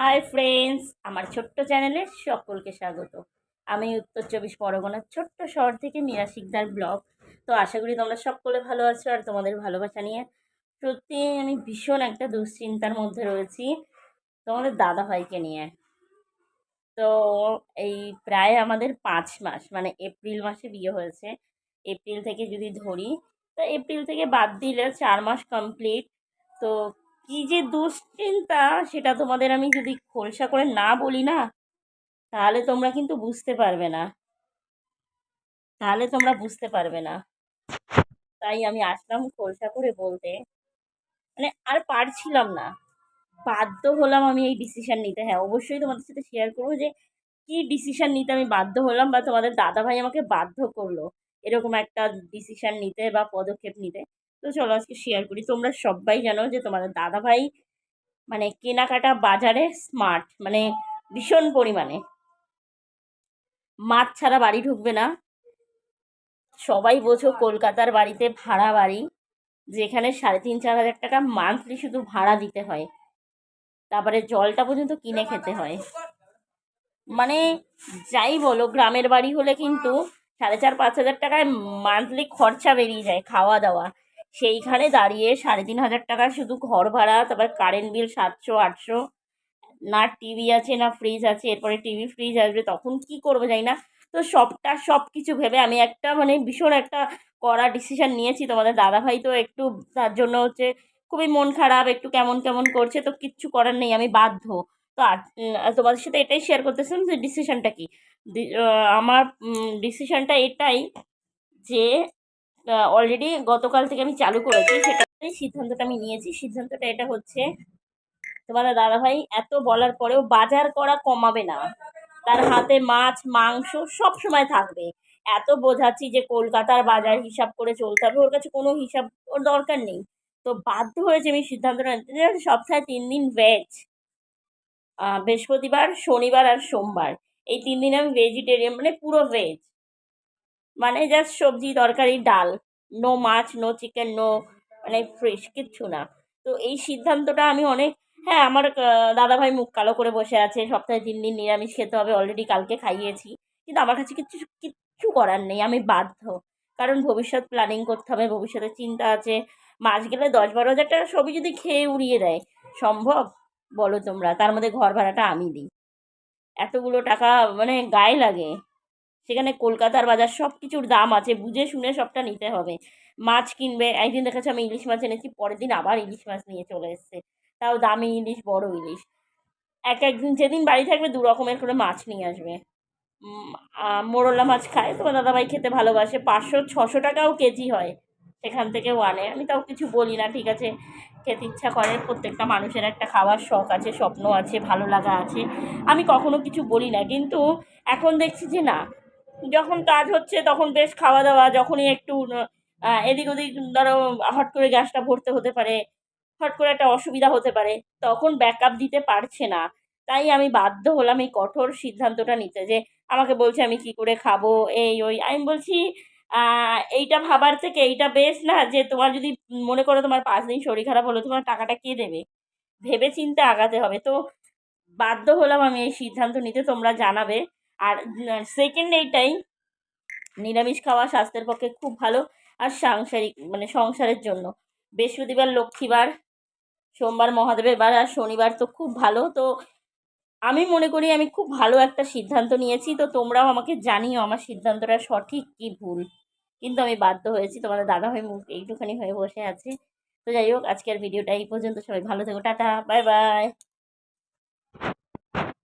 Hi friends, আমার ছোট্ট চ্যানেলে সকলকে স্বাগত। আমি উত্তর চব্বিশ পরগনার ছোট্ট শহর থেকে মীরা শিকদার ব্লগ। তো আশা করি তোমরা সকলে ভালো আছো আর তোমাদের ভালোবাসা নিয়ে সত্যি আমি ভীষণ একটা দুশ্চিন্তার মধ্যে রয়েছি তোমাদের দাদাভাইকে নিয়ে। তো এই প্রায় আমাদের 5 মাস, মানে এপ্রিল মাসে বিয়ে হয়েছে। এপ্রিল থেকে যদি ধরি, তো এপ্রিল থেকে বাদ দিলে 4 মাস কমপ্লিট। তো কি যে দুশ্চিন্তা, সেটা তোমাদের আমি যদি খোলসা করে না বলি না, তাহলে তোমরা কিন্তু বুঝতে পারবে না, তাহলে তোমরা বুঝতে পারবে না। তাই আমি আসলাম খোলসা করে বলতে, মানে আর পারছিলাম না, বাধ্য হলাম আমি এই ডিসিশন নিতে। হ্যাঁ, অবশ্যই তোমাদের সাথে শেয়ার করবো যে কি ডিসিশন নিতে আমি বাধ্য হলাম, বা তোমাদের দাদাভাই আমাকে বাধ্য করলো এরকম একটা ডিসিশন নিতে বা পদক্ষেপ নিতে। তো চলো আজকে শেয়ার করি। তোমরা সবাই জানো যে তোমাদের দাদাভাই মানে কেনাকাটা বাজারে স্মার্ট, মানে ভীষণ পরিমাণে। মাছ ছাড়া বাড়ি ঢুকবে না। সবাই বোঝো কলকাতার বাড়িতে ভাড়া বাড়ি, যেখানে 3,500-4,000 টাকা মান্থলি শুধু ভাড়া দিতে হয়, তারপরে জলটা পর্যন্ত কিনে খেতে হয়। মানে যাই বলো, গ্রামের বাড়ি হলে কিন্তু 4,500-5,000 টাকায় মান্থলি খরচা বেরিয়ে যায়, খাওয়া দাওয়া। সেইখানে দাঁড়িয়ে 3,500 টাকা শুধু ঘর ভাড়া, তারপর কারেন্ট বিল 700-800। না টিভি আছে না ফ্রিজ আছে, এরপরে টিভি ফ্রিজ আসবে, তখন কি করবো জানি না। তো সব কিছু ভেবে আমি একটা মানে ভীষণ একটা কড়া ডিসিশন নিয়েছি। তোমাদের দাদাভাই তো একটু তার জন্য হচ্ছে খুবই মন খারাপ, একটু কেমন কেমন করছে, তো কিচ্ছু করার নেই, আমি বাধ্য। তো তোমাদের সাথে এটাই শেয়ার করতেছিলাম যে ডিসিশনটা কি। আমার ডিসিশনটা এটাই যে অলরেডি গতকাল থেকে আমি চালু করেছি, সেটা সিদ্ধান্তটা আমি নিয়েছি। সিদ্ধান্তটা এটা হচ্ছে, তোমাদের দাদাভাই এত বলার পরেও বাজার করা কমাবে না। তার হাতে মাছ মাংস সব সময় থাকবে। এত বোঝাচ্ছি যে কলকাতার বাজার হিসাব করে চলতে হবে, ওর কাছে কোনো হিসাব ওর দরকার নেই। তো বাধ্য হয়েছে আমি সিদ্ধান্তটা নিতে যে সপ্তাহে 3 দিন ভেজ, বৃহস্পতিবার শনিবার আর সোমবার, এই 3 দিন আমি ভেজিটেরিয়ান, মানে পুরো ভেজ, মানে জাস্ট সবজি তরকারি ডাল, নো মাছ নো চিকেন নো মানে ফিশ, কিচ্ছু না। তো এই সিদ্ধান্তটা আমি অনেক, হ্যাঁ আমার দাদাভাই মুখ কালো করে বসে আছে, সপ্তাহে 3 দিন নিরামিষ খেতে হবে, অলরেডি কালকে খাইয়েছি। কিন্তু আমার কাছে কিচ্ছু কিচ্ছু করার নেই, আমি বাধ্য। কারণ ভবিষ্যৎ প্ল্যানিং করতে হবে, ভবিষ্যতের চিন্তা আছে। মাস গেলে 10-12 হাজার টাকা সবই যদি খেয়ে উড়িয়ে দেয়, সম্ভব বলো তোমরা? তার মধ্যে ঘর ভাড়াটা আমি দিই, এতগুলো টাকা মানে গায়ে লাগে। সেখানে কলকাতার বাজার, সব কিছুর দাম আছে, বুঝে শুনে সবটা নিতে হবে। মাছ কিনবে, একদিন দেখাচ্ছে আমি ইলিশ মাছ এনেছি, পরের দিন আবার ইলিশ মাছ নিয়ে চলে এসছে, তাও দামি ইলিশ, বড় ইলিশ। একদিন যেদিন বাড়ি থাকবে 2 রকমের করে মাছ নিয়ে আসবে। মোরলা মাছ খায়, তোমার দাদাভাই খেতে ভালোবাসে, 500-600 টাকাও কেজি হয়, সেখান থেকেও আনে। আমি তাও কিছু বলি না, ঠিক আছে, খেতে ইচ্ছা করে, প্রত্যেকটা মানুষের একটা খাওয়ার শখ আছে, স্বপ্ন আছে, ভালো লাগা আছে, আমি কখনো কিছু বলি না। কিন্তু এখন দেখছি যে না, যখন কাজ হচ্ছে তখন বেশ খাওয়া দাওয়া, যখনই একটু এদিক ওদিক ধরো হট করে গ্যাসটা ভরতে হতে পারে, হট করে একটা অসুবিধা হতে পারে, তখন ব্যাকআপ দিতে পারছে না। তাই আমি বাধ্য হলাম এই কঠোর সিদ্ধান্তটা নিতে, যে আমাকে বলছে আমি কি করে খাবো, এই ওই। আমি বলছি এইটা ভাবার থেকে এইটা বেশ না, যে তোমার যদি মনে করো তোমার 5 দিন শরীর খারাপ হলো, তোমার টাকাটা কে দেবে? ভেবে চিন্তে আগাতে হবে। তো বাধ্য হলাম আমি এই সিদ্ধান্ত নিতে, তোমরা জানাবে। আর সেকেন্ড এইটাই, নিরামিষ খাওয়া স্বাস্থ্যের পক্ষে খুব ভালো, আর সাংসারিক মানে সংসারের জন্য। বৃহস্পতিবার লক্ষ্মীবার, সোমবার মহাদেবের বার, আর শনিবার তো খুব ভালো। তো আমি মনে করি আমি খুব ভালো একটা সিদ্ধান্ত নিয়েছি। তো তোমরাও আমাকে জানিও আমার সিদ্ধান্তটা সঠিক কি ভুল। কিন্তু আমি বাধ্য হয়েছি, তোমাদের দাদাভাই মুখ এইটুখানি হয়ে বসে আছে। তো যাই হোক, আজকের ভিডিওটা এই পর্যন্ত। সবাই ভালো থেকো, টাটা, বাই বাই।